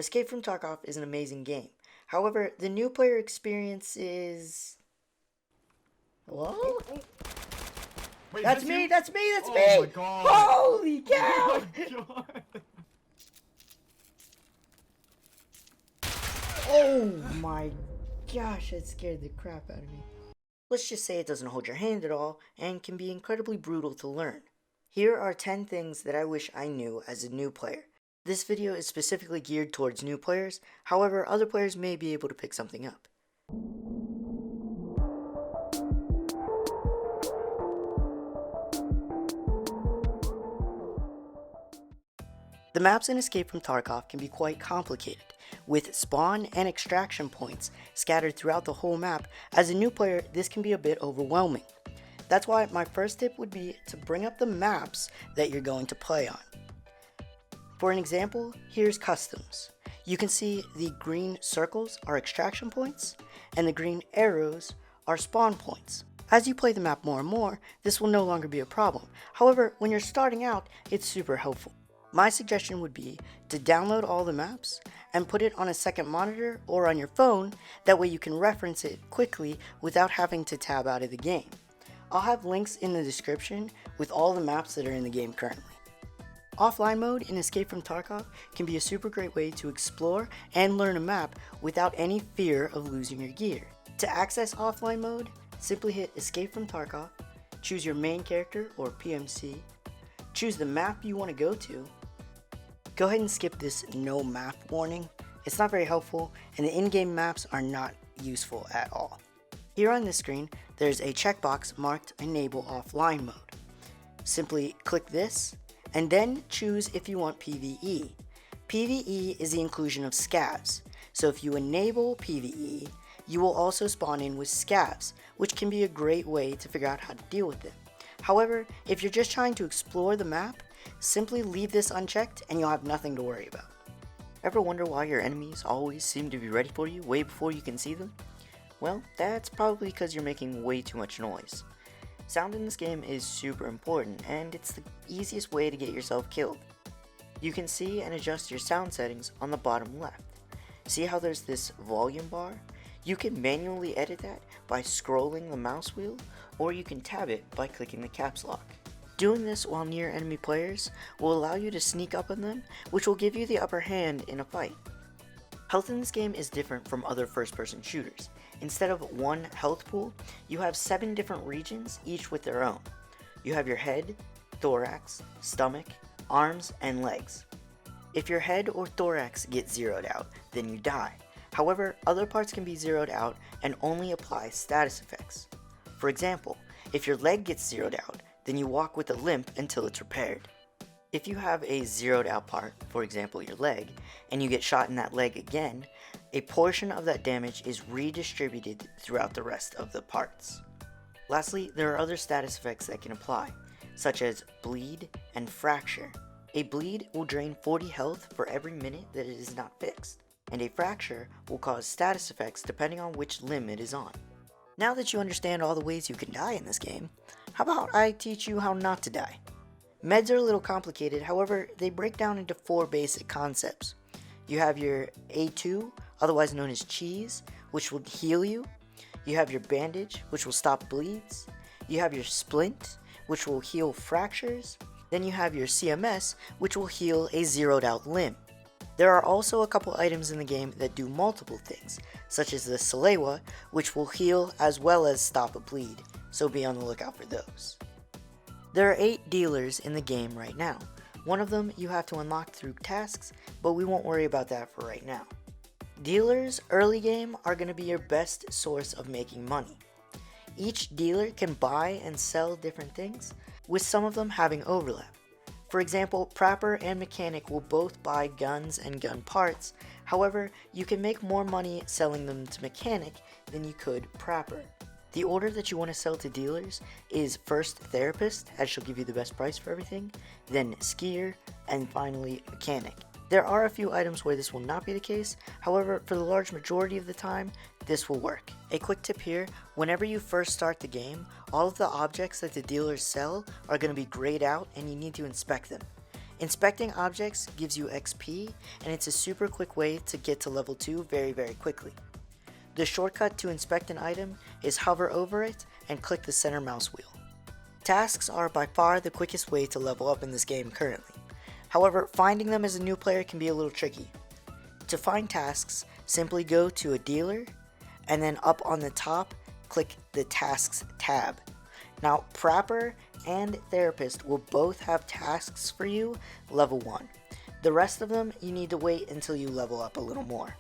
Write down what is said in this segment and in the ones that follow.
Escape from Tarkov is an amazing game. However, the new player experience is... Hello? Wait, That's me, you? that's me, that's Oh me! my god! Holy cow! Oh my god! Oh my gosh, that scared the crap out of me. Let's just say it doesn't hold your hand at all and can be incredibly brutal to learn. Here are 10 things that I wish I knew as a new player. This video is specifically geared towards new players, however, other players may be able to pick something up. The maps in Escape from Tarkov can be quite complicated, with spawn and extraction points scattered throughout the whole map. As a new player, this can be a bit overwhelming. That's why my first tip would be to bring up the maps that you're going to play on. For an example, here's customs. You can see the green circles are extraction points, and the green arrows are spawn points. As you play the map more and more, this will no longer be a problem. However, when you're starting out, it's super helpful. My suggestion would be to download all the maps and put it on a second monitor or on your phone, that way you can reference it quickly without having to tab out of the game. I'll have links in the description with all the maps that are in the game currently. Offline mode in Escape from Tarkov can be a super great way to explore and learn a map without any fear of losing your gear. To access offline mode, simply hit Escape from Tarkov, choose your main character or PMC, choose the map you want to go to. Go ahead and skip this no map warning. It's not very helpful and the in-game maps are not useful at all. Here on this screen, there's a checkbox marked Enable Offline Mode. Simply click this and then choose if you want PvE. PvE is the inclusion of scavs, so if you enable PvE, you will also spawn in with scavs, which can be a great way to figure out how to deal with it. However, if you're just trying to explore the map, simply leave this unchecked and you'll have nothing to worry about. Ever wonder why your enemies always seem to be ready for you way before you can see them? Well, that's probably because you're making way too much noise. Sound in this game is super important, and it's the easiest way to get yourself killed. You can see and adjust your sound settings on the bottom left. See how there's this volume bar? You can manually edit that by scrolling the mouse wheel, or you can tab it by clicking the caps lock. Doing this while near enemy players will allow you to sneak up on them, which will give you the upper hand in a fight. Health in this game is different from other first-person shooters. Instead of one health pool, you have 7 different regions, each with their own. You have your head, thorax, stomach, arms, and legs. If your head or thorax gets zeroed out, then you die. However, other parts can be zeroed out and only apply status effects. For example, if your leg gets zeroed out, then you walk with a limp until it's repaired. If you have a zeroed out part, for example your leg, and you get shot in that leg again, a portion of that damage is redistributed throughout the rest of the parts. Lastly, there are other status effects that can apply, such as bleed and fracture. A bleed will drain 40 health for every minute that it is not fixed, and a fracture will cause status effects depending on which limb it is on. Now that you understand all the ways you can die in this game, how about I teach you how not to die? Meds are a little complicated, however, they break down into 4 basic concepts. You have your A2, otherwise known as cheese, which will heal you. You have your bandage, which will stop bleeds. You have your splint, which will heal fractures. Then you have your CMS, which will heal a zeroed out limb. There are also a couple items in the game that do multiple things, such as the Salewa, which will heal as well as stop a bleed, so be on the lookout for those. There are 8 dealers in the game right now. One of them you have to unlock through tasks, but we won't worry about that for right now. Dealers early game are going to be your best source of making money. Each dealer can buy and sell different things, with some of them having overlap. For example, Prapper and Mechanic will both buy guns and gun parts, however, you can make more money selling them to Mechanic than you could Prapper. The order that you want to sell to dealers is first Therapist, as she'll give you the best price for everything, then Skier, and finally Mechanic. There are a few items where this will not be the case, however, for the large majority of the time, this will work. A quick tip here, whenever you first start the game, all of the objects that the dealers sell are going to be grayed out and you need to inspect them. Inspecting objects gives you XP, and it's a super quick way to get to level 2 very quickly. The shortcut to inspect an item is hover over it and click the center mouse wheel. Tasks are by far the quickest way to level up in this game currently. However, finding them as a new player can be a little tricky. To find tasks, simply go to a dealer, and then up on the top, click the Tasks tab. Now, Prepper and Therapist will both have tasks for you level 1. The rest of them, you need to wait until you level up a little more.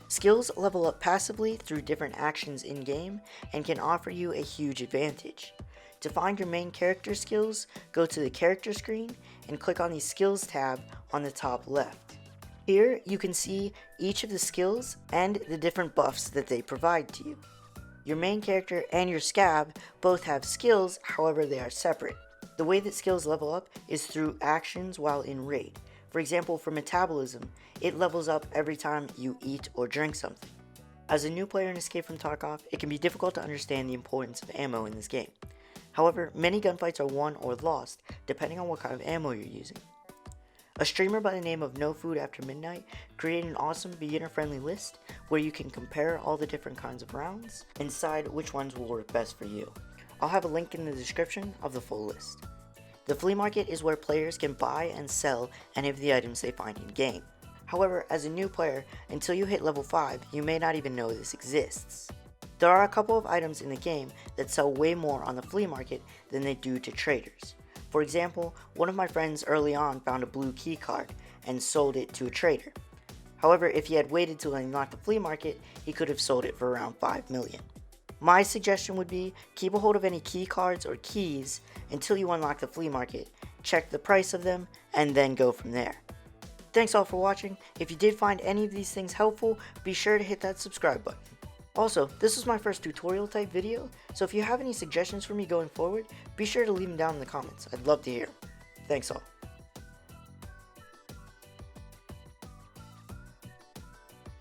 Skills level up passively through different actions in-game and can offer you a huge advantage. To find your main character skills, go to the character screen and click on the Skills tab on the top left. Here you can see each of the skills and the different buffs that they provide to you. Your main character and your scab both have skills, however they are separate. The way that skills level up is through actions while in raid. For example, for metabolism, it levels up every time you eat or drink something. As a new player in Escape from Tarkov, it can be difficult to understand the importance of ammo in this game. However, many gunfights are won or lost depending on what kind of ammo you're using. A streamer by the name of No Food After Midnight created an awesome beginner-friendly list where you can compare all the different kinds of rounds and decide which ones will work best for you. I'll have a link in the description of the full list. The Flea Market is where players can buy and sell any of the items they find in-game. However, as a new player, until you hit level 5, you may not even know this exists. There are a couple of items in the game that sell way more on the Flea Market than they do to traders. For example, one of my friends early on found a blue key card and sold it to a trader. However, if he had waited till he unlocked the Flea Market, he could have sold it for around 5 million. My suggestion would be keep a hold of any key cards or keys until you unlock the Flea Market, check the price of them, and then go from there. Thanks all for watching. If you did find any of these things helpful, be sure to hit that subscribe button. Also, this was my first tutorial type video, so if you have any suggestions for me going forward, be sure to leave them down in the comments. I'd love to hear them. Thanks all.